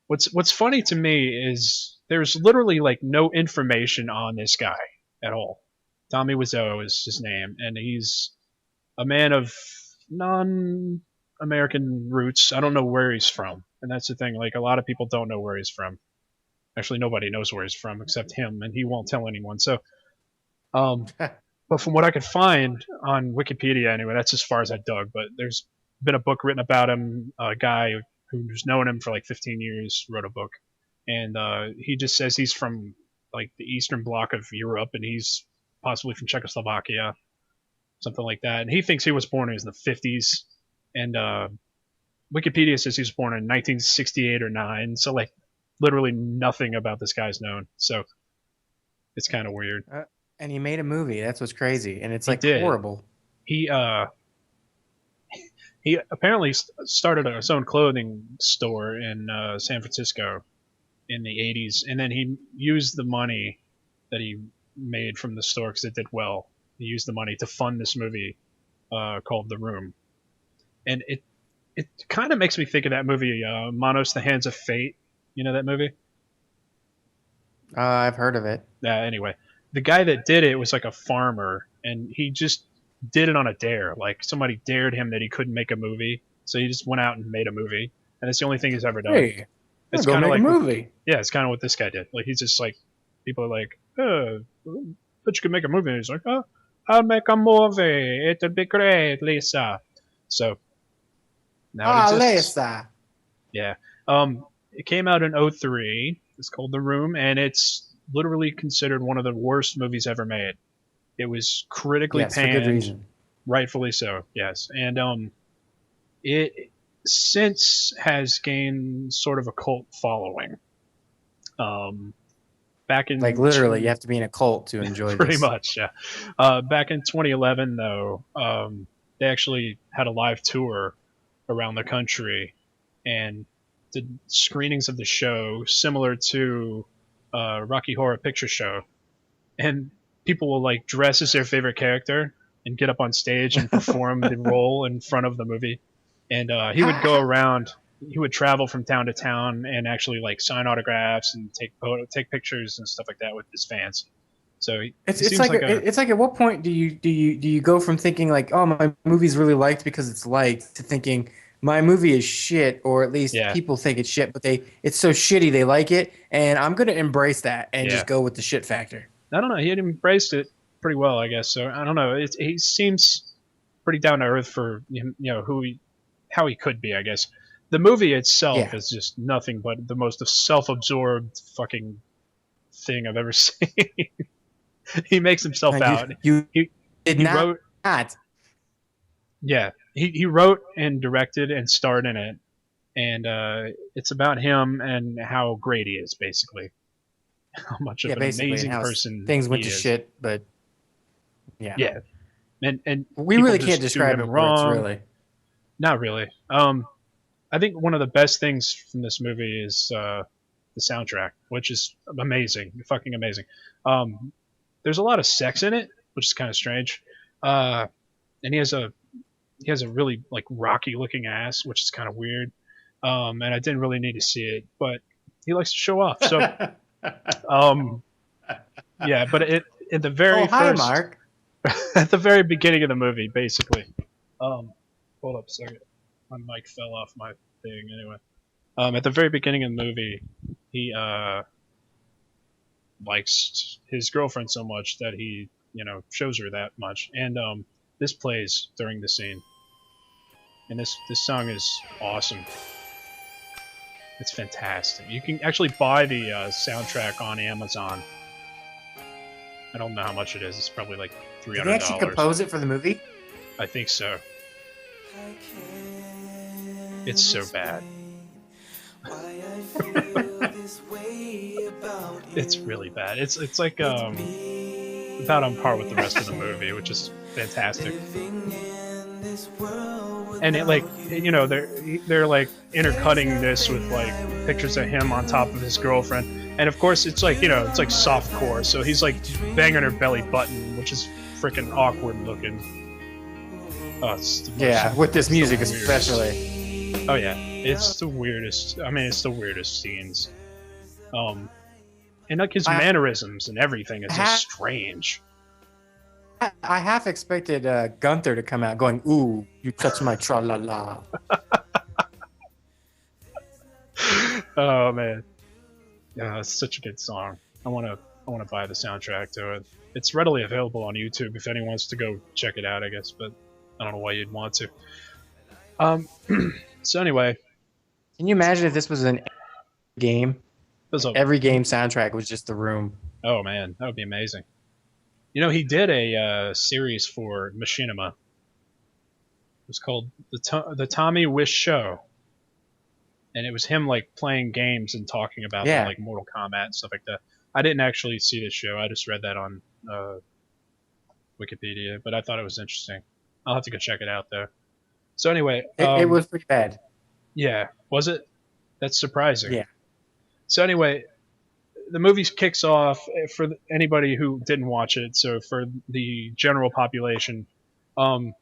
What's funny to me is there's literally like no information on this guy at all. Tommy Wiseau is his name, and he's a man of non-American roots. I don't know where he's from, and that's the thing. Like a lot of people don't know where he's from. Actually, nobody knows where he's from except him, and he won't tell anyone. So, um, but from what I could find on Wikipedia, anyway, that's as far as I dug. But there's been a book written about him. A guy who's known him for like 15 years wrote a book, and he just says he's from like the eastern bloc of Europe, and he's possibly from Czechoslovakia, something like that. And he thinks he was born in the 50s, and Wikipedia says he was born in 1968 or 9. So like literally nothing about this guy's known. So it's kind of weird. And he made a movie. That's what's crazy, and it's He like did. horrible. He he apparently started his own clothing store in San Francisco in the 80s, and then he used the money that he made from the store because it did well. He used the money to fund this movie called The Room, and it kind of makes me think of that movie Manos: The Hands of Fate. You know that movie? I've heard of it. Anyway, the guy that did it was like a farmer, and he just did it on a dare. Like somebody dared him that he couldn't make a movie, so he just went out and made a movie, and it's the only thing he's ever done. Hey, It's go kind of make a like movie. yeah, it's kind of what this guy did. Like he's just like people are like, but you can make a movie. And he's like, oh, I'll make a movie. It'll be great, Lisa. So now it exists. Lisa. Yeah. It came out in '03. It's called The Room, and it's literally considered one of the worst movies ever made. It was critically Yes, for good panned, reason. rightfully so. Yes, and it since has gained sort of a cult following. Back in Like literally, you have to be in a cult to enjoy pretty this. much, yeah. Back in 2011, though, they actually had a live tour around the country and did screenings of the show similar to Rocky Horror Picture Show, and people will like dress as their favorite character and get up on stage and perform the role in front of the movie. And he would go around. He would travel from town to town and actually like sign autographs and take pictures and stuff like that with his fans. So It's like it's like at what point do you go from thinking like, oh, my movie's really liked because it's liked, to thinking my movie is shit, or at least yeah. people think it's shit, but it's so shitty they like it, and I'm gonna embrace that and just go with the shit factor. I don't know. He had embraced it pretty well, I guess. So I don't know. He seems pretty down to earth for how he could be, I guess. The movie itself is just nothing but the most self-absorbed fucking thing I've ever seen. He makes himself out. You he did not. Yeah, he wrote and directed and starred in it, and it's about him and how great he is, basically. How much of an amazing person things went he to is. shit, but yeah, and we really can't describe it wrong. Really, not really. I think one of the best things from this movie is the soundtrack, which is amazing, fucking amazing. There's a lot of sex in it, which is kind of strange, and he has a really like rocky looking ass, which is kind of weird. And I didn't really need to see it, but he likes to show off. So, yeah. But at the very first, Mark. at the very beginning of the movie, basically. Hold up a second. My mic fell off my thing. Anyway, at the very beginning of the movie, he likes his girlfriend so much that he shows her that much, and this plays during the scene, and this song is awesome. It's fantastic. You can actually buy the soundtrack on Amazon. I don't know how much it is. It's probably like $300. Did they actually compose it for the movie? I think so. It's so bad. It's really bad. It's like about on par with the rest of the movie, which is fantastic. And it they're like intercutting this with like pictures of him on top of his girlfriend, and of course it's like it's like softcore, so he's like banging her belly button, which is freaking awkward looking. Oh, with this music especially. Oh yeah, It's the weirdest. I mean, it's the weirdest scenes. And like his mannerisms and everything is just strange. I half expected Gunther to come out going, "Ooh, you touch my tra la la." Oh man, yeah, it's such a good song. I wanna buy the soundtrack to it. It's readily available on YouTube if anyone wants to go check it out, I guess. But I don't know why you'd want to. So anyway, Can you imagine if this was an game? there's a, Every game soundtrack was just The Room. oh man, that would be amazing. You know, he did a series for Machinima. It was called the Tommy Wish Show, and it was him like playing games and talking about them, like Mortal Kombat and stuff like that. I didn't actually see this show. I just read that on Wikipedia, but I thought it was interesting. I'll have to go check it out though. So anyway, It was pretty bad. Yeah, was it? That's surprising. Yeah. So anyway, the movie kicks off for anybody who didn't watch it. So for the general population, the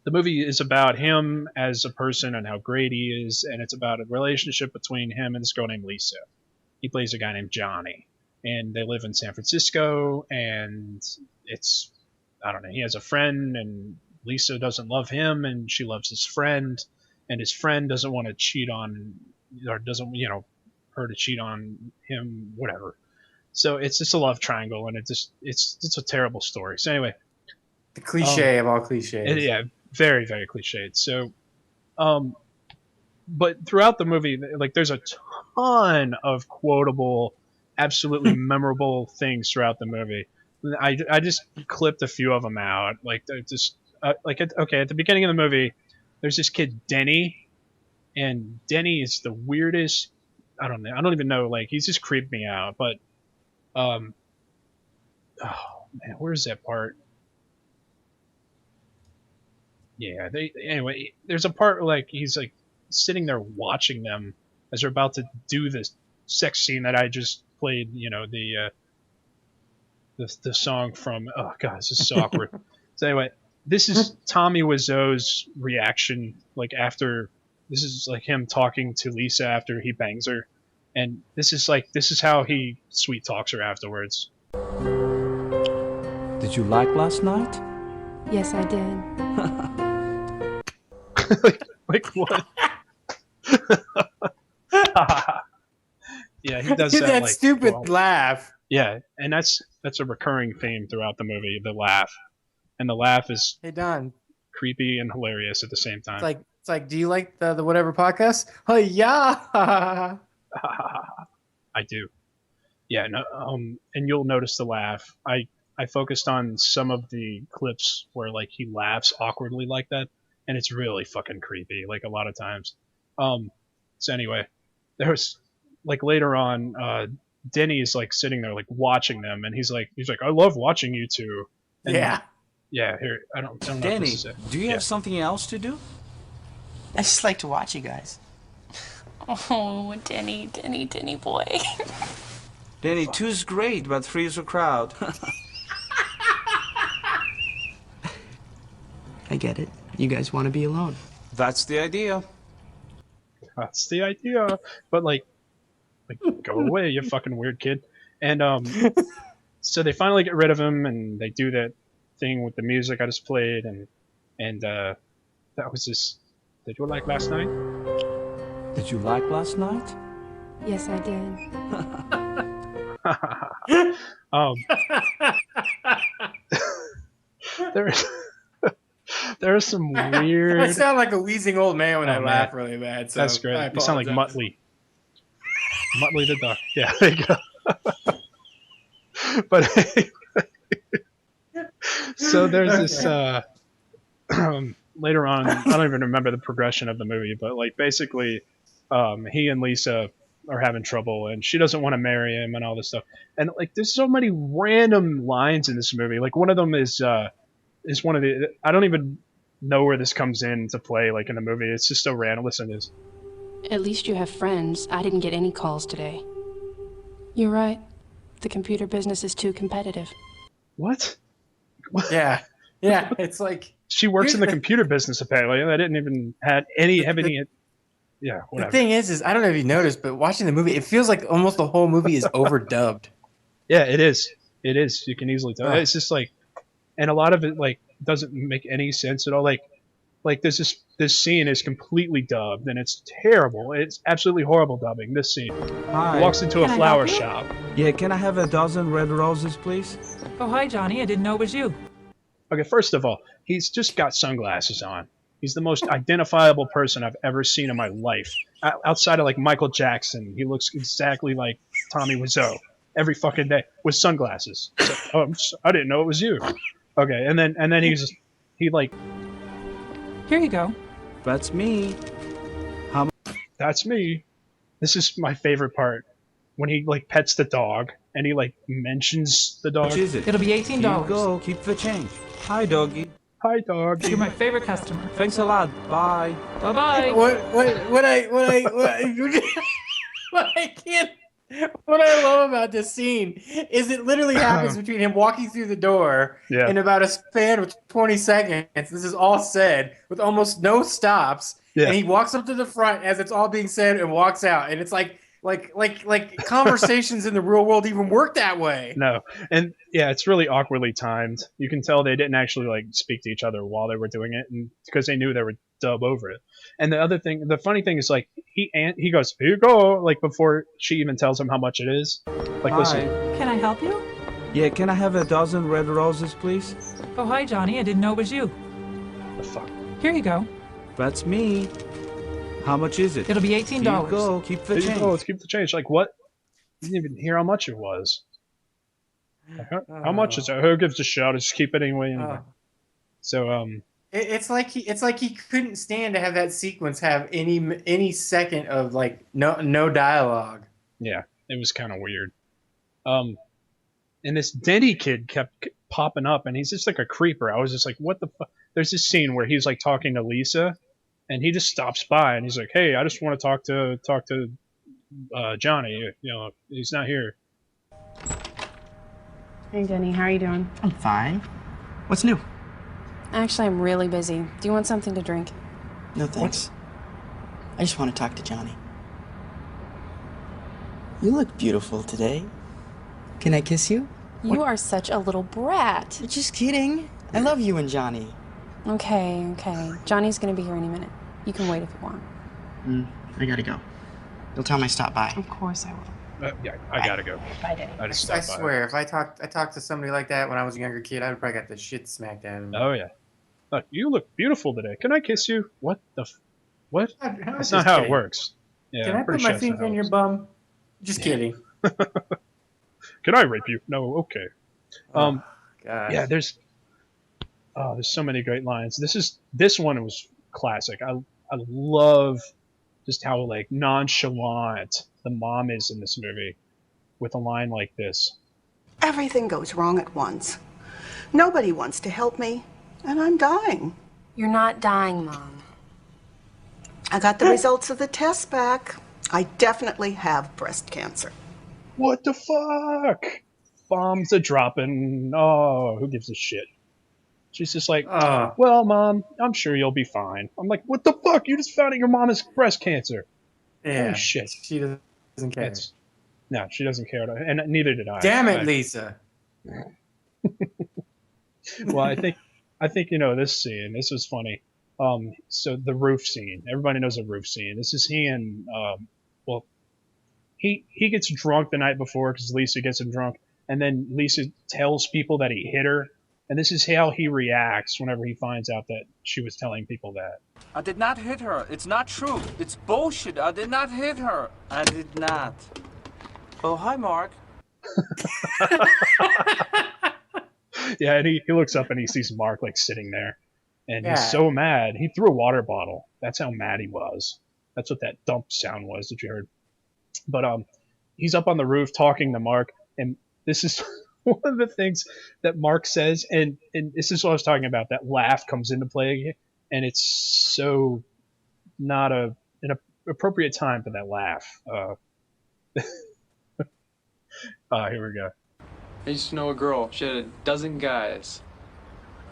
movie is about him as a person and how great he is, and it's about a relationship between him and this girl named Lisa. He plays a guy named Johnny, and they live in San Francisco, and it's, I don't know, he has a friend, and Lisa doesn't love him, and she loves his friend, and his friend doesn't want to cheat on, or doesn't, her to cheat on him, whatever. So it's just a love triangle, and it's a terrible story. So anyway, the cliche of all cliches. Yeah, very, very cliched. So, but throughout the movie, like, there's a ton of quotable, absolutely memorable things throughout the movie. I just clipped a few of them out. Like, just at the beginning of the movie, there's this kid Denny, and Denny is the weirdest. I don't know. I don't even know. Like, he's just creeped me out. But, oh man, where's that part? Yeah. Anyway, there's a part like he's like sitting there watching them as they're about to do this sex scene that I just played. The song from. Oh god, this is so awkward. So anyway, this is Tommy Wiseau's reaction. Like after. This is like him talking to Lisa after he bangs her, and this is how he sweet talks her afterwards. Did you like last night? Yes, I did. like what? Yeah, he does that like, stupid laugh. Yeah, and that's a recurring theme throughout the movie, the laugh. And the laugh is creepy and hilarious at the same time. It's like, do you like the whatever podcast? Oh yeah. I do. Yeah, no, and you'll notice the laugh. I focused on some of the clips where like he laughs awkwardly like that, and it's really fucking creepy, like a lot of times. So anyway, there's like later on, Denny is like sitting there like watching them, and he's like, I love watching you two. And, yeah. Here, I don't know. Denny, do you have something else to do? I just like to watch you guys. Oh, Denny boy. Denny, 2's great, but 3's a crowd. I get it. You guys want to be alone. That's the idea. That's the idea. But like go away, you fucking weird kid. And so they finally get rid of him, and they do that thing with the music I just played, and that was just. Did you like last night? Did you like last night? Yes, I did. There are some weird. I sound like a wheezing old man when I laugh really bad. So that's great. You sound like Muttley. Muttley the duck. Yeah, there you go. But so there's this. Later on, I don't even remember the progression of the movie, but like basically, he and Lisa are having trouble, and she doesn't want to marry him and all this stuff. And like, there's so many random lines in this movie. Like one of them is one of the. I don't even know where this comes in to play. Like in the movie, it's just so random. Listen to this. At least you have friends. I didn't get any calls today. You're right. The computer business is too competitive. What? Yeah, it's like. She works in the computer business apparently. I didn't even have any. yeah, The whatever. thing is I don't know if you noticed, but watching the movie, it feels like almost the whole movie is overdubbed. Yeah, it is. It is. You can easily tell. Ugh. It's just like, and a lot of it like doesn't make any sense at all. Like this scene is completely dubbed, and it's terrible. It's absolutely horrible dubbing. This scene. He Hi. walks into a Can I flower help you? shop. Yeah, can I have a dozen red roses, please? Oh, hi, Johnny. I didn't know it was you. Okay, first of all, he's just got sunglasses on. He's the most identifiable person I've ever seen in my life. Outside of like Michael Jackson, he looks exactly like Tommy Wiseau every fucking day with sunglasses. So, I didn't know it was you. Okay, and then he like, Here you go. That's me. that's me. This is my favorite part when he like pets the dog and he like mentions the How dog. much is it? It'll be Here you $18. go. Keep the change. Hi, doggy. Hi, dog. You're my favorite customer. Thanks a lot. Bye. Bye-bye. What I can't. What I love about this scene is it literally happens between him walking through the door Yeah. in about a span of 20 seconds. This is all said with almost no stops, Yeah. and he walks up to the front as it's all being said and walks out. And it's like conversations in the real world even work that way. No, and yeah, it's really awkwardly timed. You can tell they didn't actually like speak to each other while they were doing it, and because they knew they would dub over it. And the funny thing is like he goes, "Here you go," like before she even tells him how much it is. Like, Hi. listen, Can I help you? Yeah, can I have a dozen red roses, please? Oh, hi, Johnny. I didn't know it was you. the fuck. Here you go. That's me. How much is it? It'll be Here $18. you go. Keep the Here you change. go, let's keep the change. Like what? You didn't even hear how much it was. Like, how much is it? Who gives a shit? I'll just keep it anyway. So It's like he couldn't stand to have that sequence have any second of like no dialogue. yeah, it was kind of weird. And this Denny kid kept popping up, and he's just like a creeper. I was just like, what the fuck? There's this scene where he's like talking to Lisa, and he just stops by, and he's like, hey, I just want to talk to Johnny. You know, he's not here. Hey, Denny, how are you doing? I'm fine. What's new? Actually, I'm really busy. Do you want something to drink? No thanks. I just want to talk to Johnny. You look beautiful today. Can I kiss you? You are such a little brat. Just kidding. I love you and Johnny. Okay. Johnny's gonna be here any minute. You can wait if you want. I gotta go. You'll tell him I stopped by. Of course I will. Yeah, I gotta go. Bye, Denny. I just I stopped by. swear, if I talked to somebody like that when I was a younger kid, I would probably got the shit smacked out of me. Oh yeah. Look, you look beautiful today. Can I kiss you? What the? What? I'm That's just not how kidding. it works. Yeah, Can I I'm pretty put my sure that's not finger how in it your works. bum? Just kidding. Can I rape you? No. Okay. Gosh. Yeah, there's so many great lines. This one was classic. I love just how like nonchalant the mom is in this movie with a line like this. Everything goes wrong at once. Nobody wants to help me, and I'm dying. You're not dying, Mom. I got the results of the test back. I definitely have breast cancer. What the fuck? Bombs are dropping. Oh, who gives a shit? She's just like, well, Mom, I'm sure you'll be fine. I'm like, what the fuck? You just found out your mom has breast cancer. Yeah. Holy shit. She doesn't care. No, she doesn't care. And neither did I. Damn it, Lisa. Well, I think this scene. This was funny. So the roof scene. Everybody knows the roof scene. This is he and he gets drunk the night before because Lisa gets him drunk, and then Lisa tells people that he hit her, and this is how he reacts whenever he finds out that she was telling people that. I did not hit her. It's not true. It's bullshit. I did not hit her. I did not. Oh, hi, Mark. Yeah, and he looks up and he sees Mark like sitting there, and he's so mad. He threw a water bottle. That's how mad he was. That's what that dump sound was that you heard. But he's up on the roof talking to Mark, and this is one of the things that Mark says, and this is what I was talking about. That laugh comes into play, and it's so not an appropriate time for that laugh. Here we go. I used to know a girl. She had a dozen guys.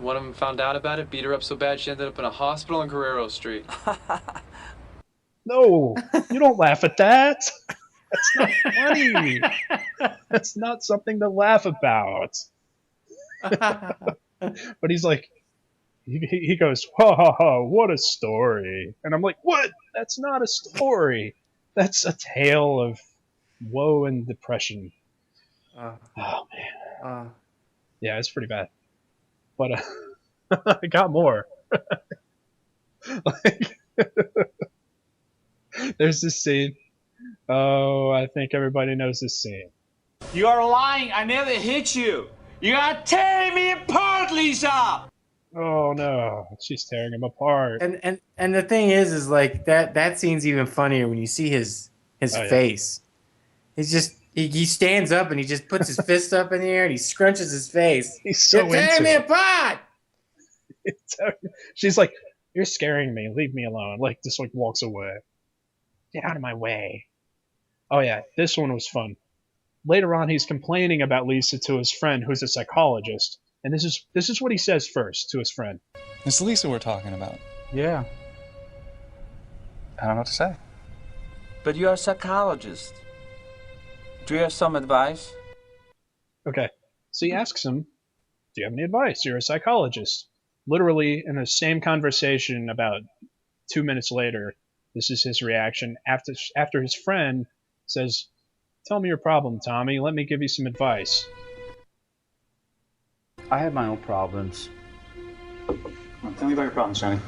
One of them found out about it, beat her up so bad she ended up in a hospital on Guerrero Street. No, you don't laugh at that. That's not funny. That's not something to laugh about. But he's like, he goes, ha ha ha, what a story. And I'm like, what? That's not a story. That's a tale of woe and depression. Oh, man. Yeah, it's pretty bad. But I got more. Like, there's this scene. Oh, I think everybody knows this scene. You are lying. I never hit you. You are tearing me apart, Lisa. Oh no, she's tearing him apart. And the thing is like that scene's even funnier when you see his face. He's just he stands up and he just puts his fist up in the air and he scrunches his face. He's so You're tearing me apart. She's like, you're scaring me. Leave me alone. Like, just like walks away. Get out of my way. Oh yeah, this one was fun. Later on, he's complaining about Lisa to his friend, who's a psychologist, and this is what he says first to his friend. It's Lisa we're talking about. Yeah. I don't know what to say. But you're a psychologist. Do you have some advice? Okay, so he asks him, do you have any advice? You're a psychologist. Literally, in the same conversation about 2 minutes later, this is his reaction after his friend says, tell me your problem, Tommy. Let me give you some advice. I have my own problems. Well, tell me about your problems, Johnny.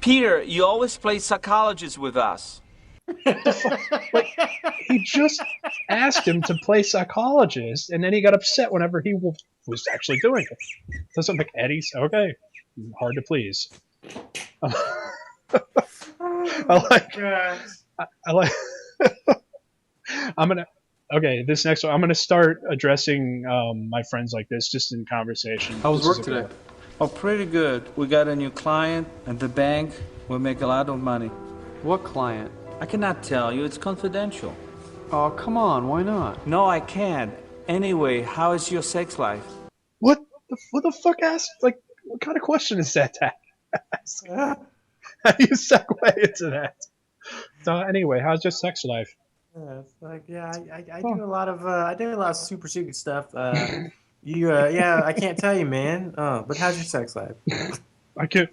Peter, you always play psychologist with us. Like, he just asked him to play psychologist, and then he got upset whenever he was actually doing it. Doesn't make Eddie's okay. Hard to please. This next one, I'm gonna start addressing my friends like this, just in conversation. How was work today? Oh, pretty good. We got a new client at the bank. We'll make a lot of money. What client? I cannot tell you. It's confidential. Oh, come on. Why not? No, I can't. Anyway, how is your sex life? What the fuck asked? Like, what kind of question is that to ask? How do you segue into that? So anyway, how's your sex life? Yeah, it's like, I do a lot of super secret stuff. I can't tell you, man. But how's your sex life? I can't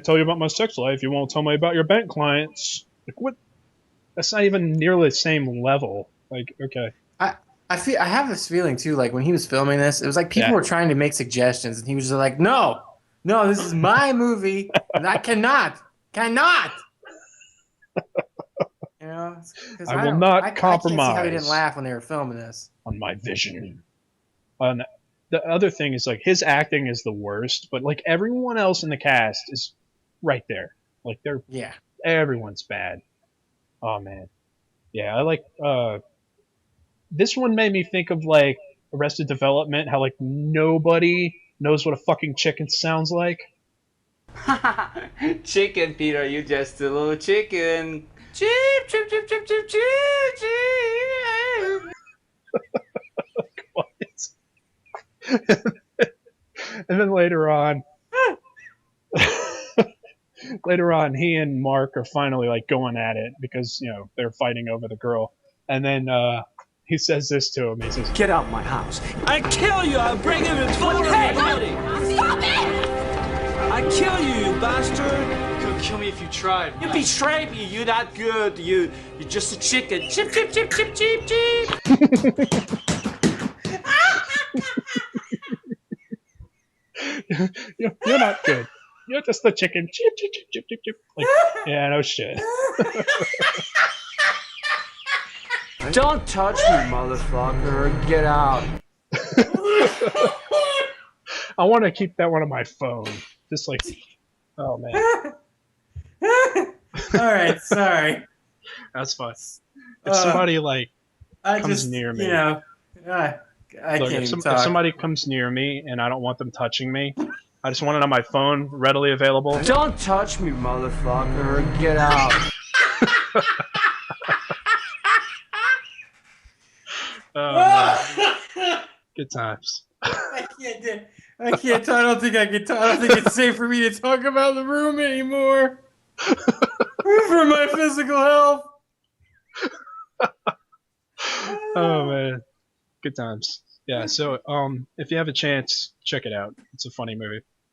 tell you about my sex life. You won't tell me about your bank clients. Like, what? That's not even nearly the same level. Like, okay. I have this feeling too. Like when he was filming this, it was like people were trying to make suggestions, and he was just like, "No, this is my movie, and I cannot." You know, I will not compromise. I can't see how he didn't laugh when they were filming this. On my vision. The other thing is, like, his acting is the worst, but like everyone else in the cast is right there. Like everyone's bad. Oh man, yeah. I like this one made me think of like Arrested Development. How like nobody knows what a fucking chicken sounds like. Chicken, Peter, you just a little chicken. Cheep, cheep, cheep, cheep, cheep, cheep, cheep. And then later on, he and Mark are finally like going at it because they're fighting over the girl. And then he says this to him. He says, "Get out my house! I kill you! I'll bring him in full body! Stop it! I kill you, you bastard! You'll kill me if you tried. You betrayed me! You're not good! You're just a chicken! Chip, chip, chip, chip, chip, chip!" You're not good. You're just the chicken. Chip, chip, chip, chip, chip, chip. Like, yeah, no shit. Don't touch me, motherfucker. Get out. I want to keep that one on my phone. Just like, oh man. All right, sorry. That's fine. If somebody like comes near me, if somebody comes near me and I don't want them touching me, I just want it on my phone, readily available. Don't touch me, motherfucker. Get out. Good times. I can't. I don't think I can. I don't think it's safe for me to talk about the room anymore. For my physical health. Oh man, good times. Yeah. So if you have a chance, check it out. It's a funny movie.